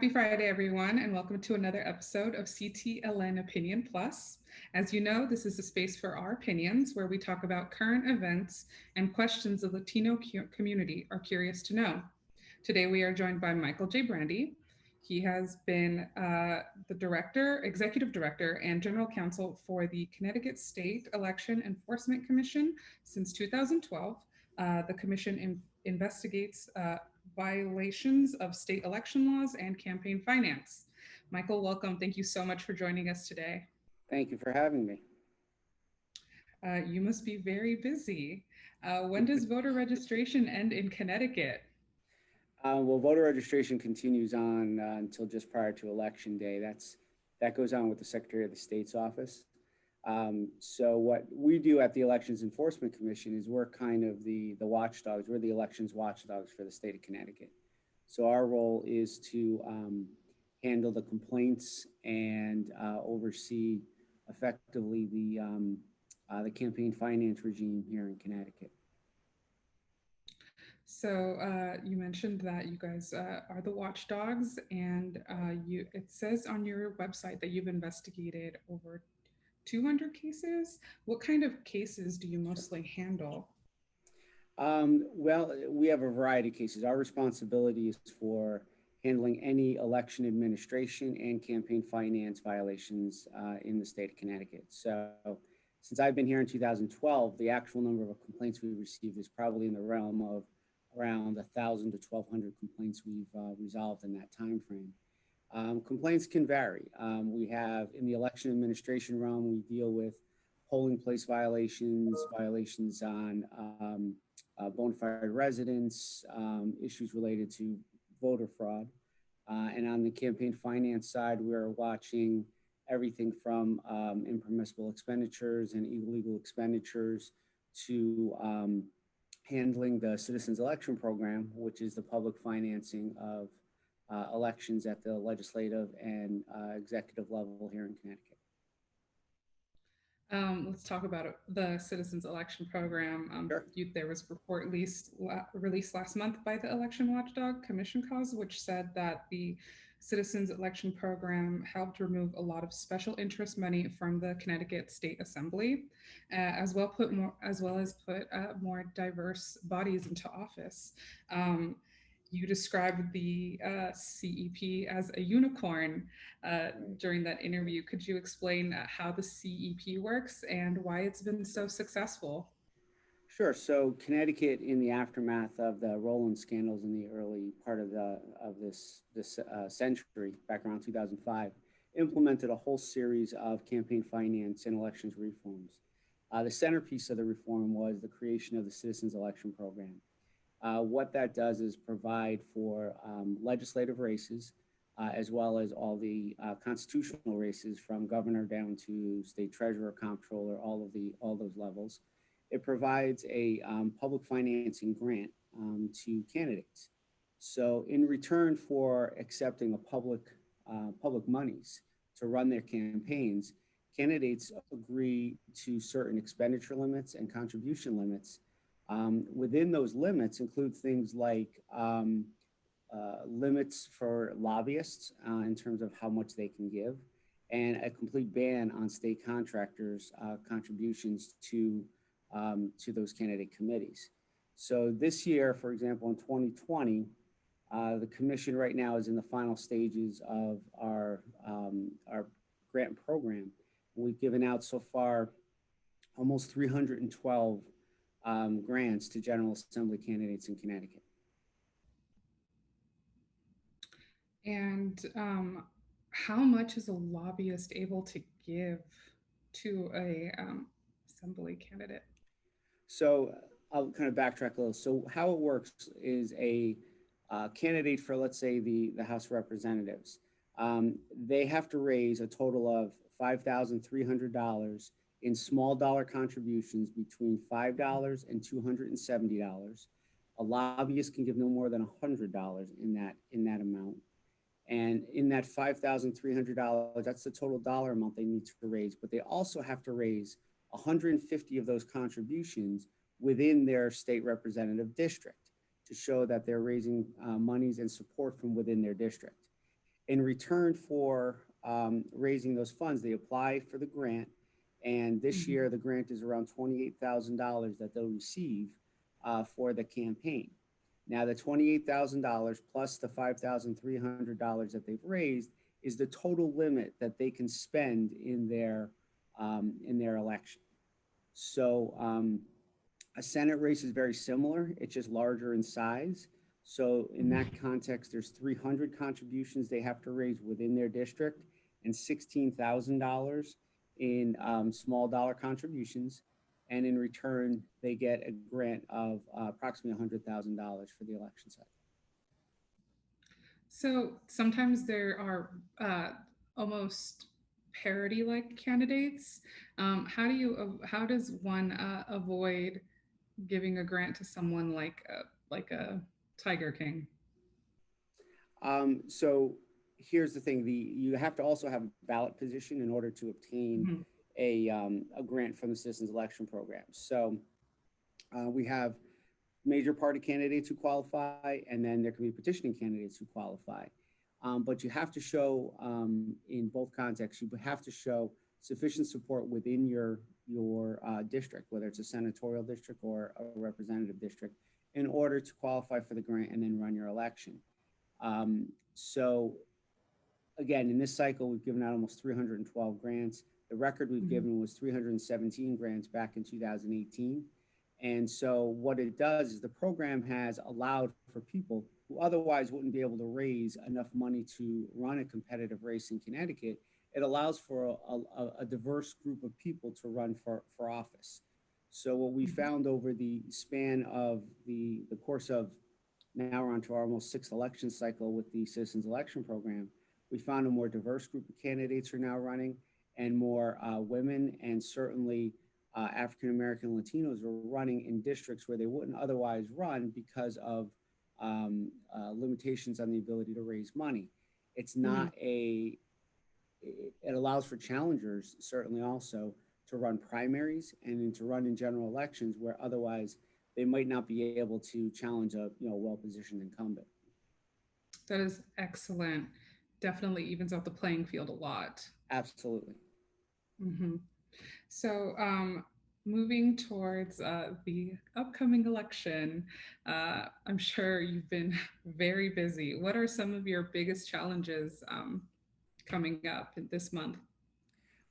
Happy Friday, everyone, and welcome to another episode of CTLN Opinion Plus. As you know, this is a space for our opinions where we talk about current events and questions the Latino community are curious to know. Today, we are joined by Michael J. Brandi. He has been the executive director, and general counsel for the Connecticut State Election Enforcement Commission since 2012. The commission investigates violations of state election laws and campaign finance. Michael, welcome. Thank you so much for joining us today. Thank you for having me. You must be very busy. When does voter registration end in Connecticut? Well, voter registration continues on until just prior to Election Day. That goes on with the Secretary of the State's office. So what we do at the Elections Enforcement Commission is we're kind of the watchdogs. We're the elections watchdogs for the state of Connecticut. So our role is to handle the complaints and oversee effectively the campaign finance regime here in Connecticut. So you mentioned that you guys are the watchdogs, and it says on your website that you've investigated over 200 cases. What kind of cases do you mostly handle? Well, we have a variety of cases. Our responsibility is for handling any election administration and campaign finance violations in the state of Connecticut. So since I've been here in 2012, the actual number of complaints we received is probably in the realm of around 1,000 to 1,200 complaints we've resolved in that time frame. Complaints can vary. We have in the election administration realm, we deal with polling place violations, violations on bona fide residents, issues related to voter fraud. And on the campaign finance side, we're watching everything from impermissible expenditures and illegal expenditures to handling the Citizens Election Program, which is the public financing of elections at the legislative and executive level here in Connecticut. Let's talk about the Citizens Election Program. Sure. There was a report released last month by the election watchdog Commission Cause, which said that the Citizens Election Program helped remove a lot of special interest money from the Connecticut State Assembly, as well as put more diverse bodies into office. You described the CEP as a unicorn during that interview. Could you explain how the CEP works and why it's been so successful? Sure. So Connecticut, in the aftermath of the Rowland scandals in the early part of this century, back around 2005, implemented a whole series of campaign finance and elections reforms. The centerpiece of the reform was the creation of the Citizens Election Program. What that does is provide for legislative races, as well as all the constitutional races from governor down to state treasurer, comptroller, all those levels. It provides a public financing grant to candidates. So in return for accepting public monies to run their campaigns, candidates agree to certain expenditure limits and contribution limits. Within those limits include things like limits for lobbyists in terms of how much they can give, and a complete ban on state contractors' contributions to those candidate committees. So this year, for example, in 2020, the commission right now is in the final stages of our grant program. We've given out so far almost 312 grants to General Assembly candidates in Connecticut. And how much is a lobbyist able to give to a assembly candidate? So I'll kind of backtrack a little. So how it works is a candidate for, let's say, the House of Representatives, they have to raise a total of $5,300 in small dollar contributions between $5 and $270. A lobbyist can give no more than $100 in that amount. And in that $5,300, that's the total dollar amount they need to raise. But they also have to raise 150 of those contributions within their state representative district to show that they're raising monies and support from within their district. In return for raising those funds, they apply for the grant. And this Mhm. year, the grant is around $28,000 that they'll receive for the campaign. Now, the $28,000 plus the $5,300 that they've raised is the total limit that they can spend in their election. So a Senate race is very similar. It's just larger in size. So in that context, there's 300 contributions they have to raise within their district and $16,000 in small dollar contributions. And in return, they get a grant of approximately $100,000 for the election cycle. So sometimes there are almost parody-like candidates. How does one avoid giving a grant to someone like a Tiger King? So here's the thing: you have to also have a ballot position in order to obtain Mhm. a grant from the Citizens Election Program. So we have major party candidates who qualify, and then there can be petitioning candidates who qualify. But you have to show, in both contexts, you have to show sufficient support within your district, whether it's a senatorial district or a representative district, in order to qualify for the grant and then run your election. So again, in this cycle, we've given out almost 312 grants. The record we've Mhm. given was 317 grants back in 2018. And so what it does is the program has allowed for people who otherwise wouldn't be able to raise enough money to run a competitive race in Connecticut. It allows for a diverse group of people to run for office. So what we Mhm. found over the span of the course of, now we're on to our almost sixth election cycle with the Citizens Election Program, we found a more diverse group of candidates are now running, and more women and certainly African American Latinos are running in districts where they wouldn't otherwise run because of limitations on the ability to raise money. It's not Mhm. a, it allows for challengers certainly also to run primaries and to run in general elections where otherwise they might not be able to challenge a well-positioned incumbent. That is excellent. Definitely evens out the playing field a lot. Absolutely. Hmm. So, moving towards the upcoming election, I'm sure you've been very busy. What are some of your biggest challenges coming up this month?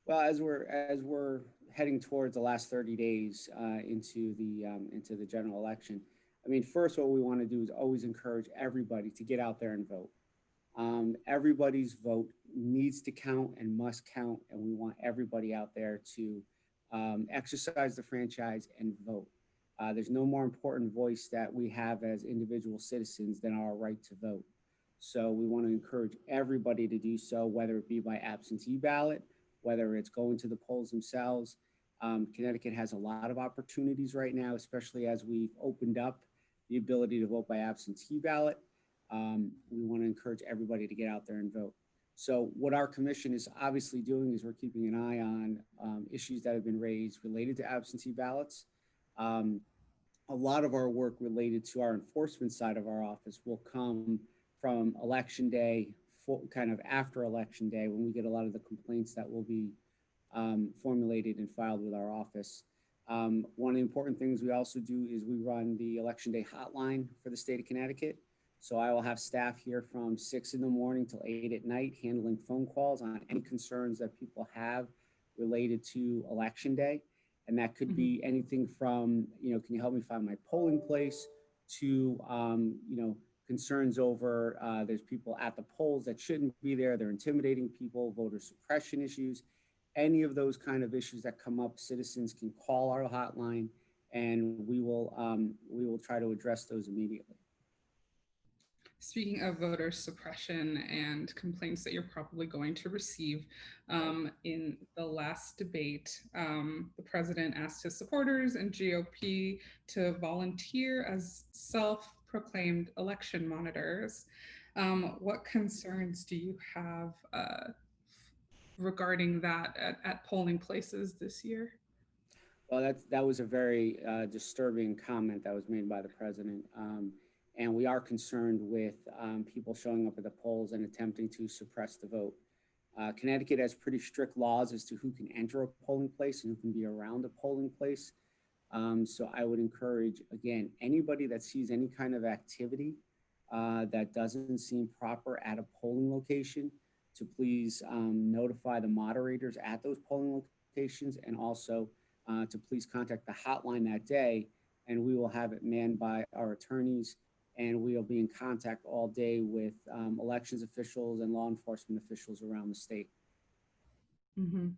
Well, as we're heading towards the last 30 days into the general election, I mean, first, what we want to do is always encourage everybody to get out there and vote. Everybody's vote needs to count and must count, and we want everybody out there to exercise the franchise and vote. There's no more important voice that we have as individual citizens than our right to vote. So we want to encourage everybody to do so, whether it be by absentee ballot, whether it's going to the polls themselves. Connecticut has a lot of opportunities right now, especially as we've opened up the ability to vote by absentee ballot. We want to encourage everybody to get out there and vote. So, what our commission is obviously doing is we're keeping an eye on issues that have been raised related to absentee ballots. Um, a lot of our work related to our enforcement side of our office will come from election day, kind of after election day, when we get a lot of the complaints that will be formulated and filed with our office. One of the important things we also do is we run the election day hotline for the state of Connecticut. So I will have staff here from 6 in the morning till 8 at night handling phone calls on any concerns that people have related to election day. And that could Mhm. be anything from, can you help me find my polling place, to, concerns over there's people at the polls that shouldn't be there. They're intimidating people, voter suppression issues, any of those kind of issues that come up. Citizens can call our hotline, and we will try to address those immediately. Speaking of voter suppression and complaints that you're probably going to receive, Right. in the last debate, the president asked his supporters and GOP to volunteer as self proclaimed election monitors. What concerns do you have regarding that at polling places this year? Well, that was a very disturbing comment that was made by the president. And we are concerned with people showing up at the polls and attempting to suppress the vote. Connecticut has pretty strict laws as to who can enter a polling place and who can be around a polling place. So I would encourage, again, anybody that sees any kind of activity that doesn't seem proper at a polling location to please notify the moderators at those polling locations, and also to please contact the hotline that day, and we will have it manned by our attorneys, and we'll be in contact all day with elections officials and law enforcement officials around the state. Mm-hmm.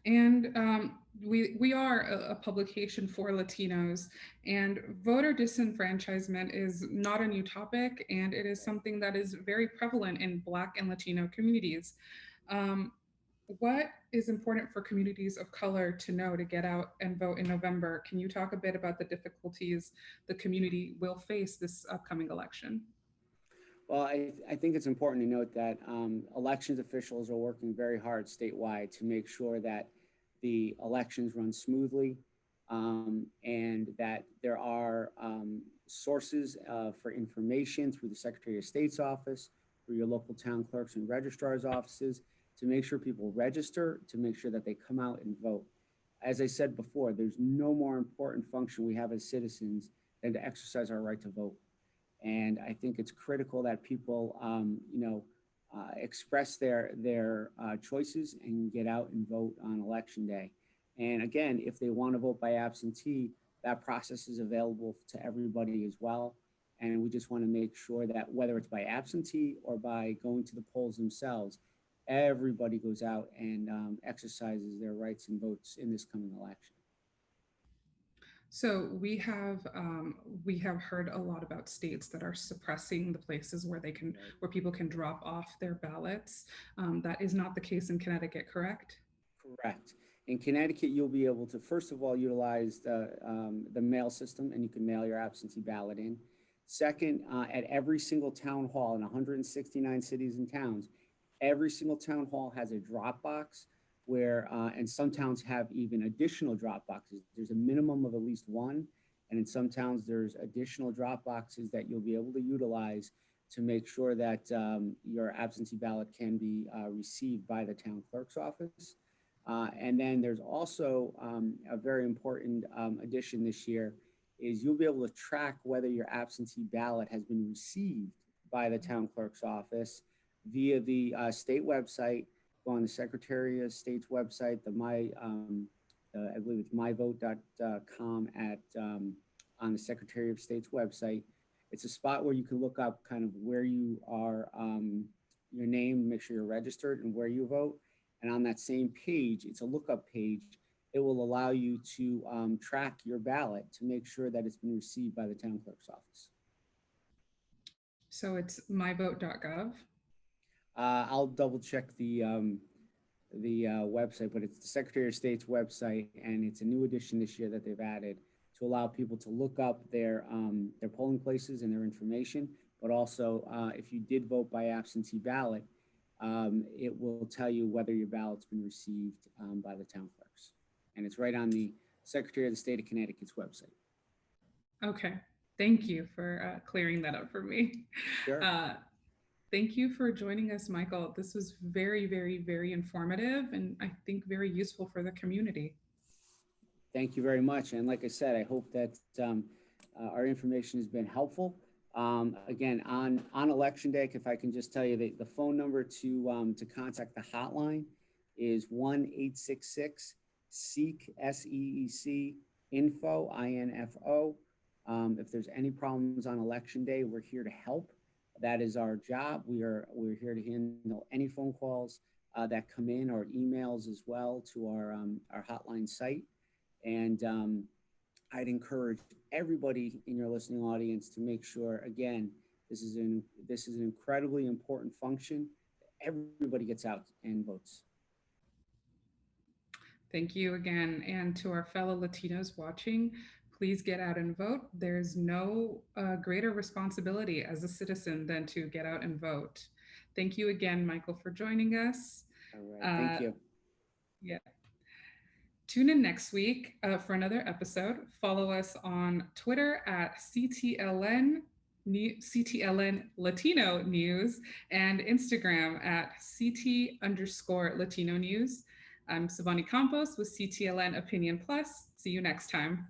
And we are a publication for Latinos, and voter disenfranchisement is not a new topic, and it is something that is very prevalent in Black and Latino communities. Um, what is important for communities of color to know to get out and vote in November? Can you talk a bit about the difficulties the community will face this upcoming election? Well, I think it's important to note that elections officials are working very hard statewide to make sure that the elections run smoothly, and that there are sources for information through the Secretary of State's office, through your local town clerks and registrars' offices, to make sure people register, to make sure that they come out and vote. As I said before, there's no more important function we have as citizens than to exercise our right to vote. And I think it's critical that people, express their choices and get out and vote on election day. And again, if they want to vote by absentee, that process is available to everybody as well. And we just want to make sure that whether it's by absentee or by going to the polls themselves, everybody goes out and exercises their rights and votes in this coming election. So we have heard a lot about states that are suppressing the places where they can where people can drop off their ballots. That is not the case in Connecticut, correct? Correct. In Connecticut, you'll be able to, first of all, utilize the mail system, and you can mail your absentee ballot in. Second, at every single town hall in 169 cities and towns, every single town hall has a drop box where, and some towns have even additional drop boxes. There's a minimum of at least one. And in some towns, there's additional drop boxes that you'll be able to utilize to make sure that your absentee ballot can be received by the town clerk's office. And then there's also a very important addition this year is you'll be able to track whether your absentee ballot has been received by the town clerk's office via the state website. Go on the Secretary of State's website, I believe it's myvote.com on the Secretary of State's website. It's a spot where you can look up kind of where you are, your name, make sure you're registered, and where you vote. And on that same page, it's a lookup page. It will allow you to track your ballot to make sure that it's been received by the town clerk's office. So it's myvote.gov. I'll double check the website, but it's the Secretary of State's website, and it's a new addition this year that they've added to allow people to look up their polling places and their information. But also, if you did vote by absentee ballot, it will tell you whether your ballot's been received by the town clerks. And it's right on the Secretary of the State of Connecticut's website. Okay. Thank you for clearing that up for me. Sure. Thank you for joining us, Michael. This was very, very, very informative, and I think very useful for the community. Thank you very much. And like I said, I hope that our information has been helpful. Again, on election day, if I can just tell you the phone number to contact the hotline is 1-866-SEEK, SEEC, info, INFO. If there's any problems on election day, we're here to help. That is our job. We're here to handle any phone calls that come in, or emails as well to our hotline site. And I'd encourage everybody in your listening audience to make sure, again, this is an incredibly important function. Everybody gets out and votes. Thank you again. And to our fellow Latinos watching, please get out and vote. There's no greater responsibility as a citizen than to get out and vote. Thank you again, Michael, for joining us. All right, thank you. Yeah. Tune in next week for another episode. Follow us on Twitter at CTLN CTLN Latino News, and Instagram at CT_Latino News. I'm Savani Campos with CTLN Opinion Plus. See you next time.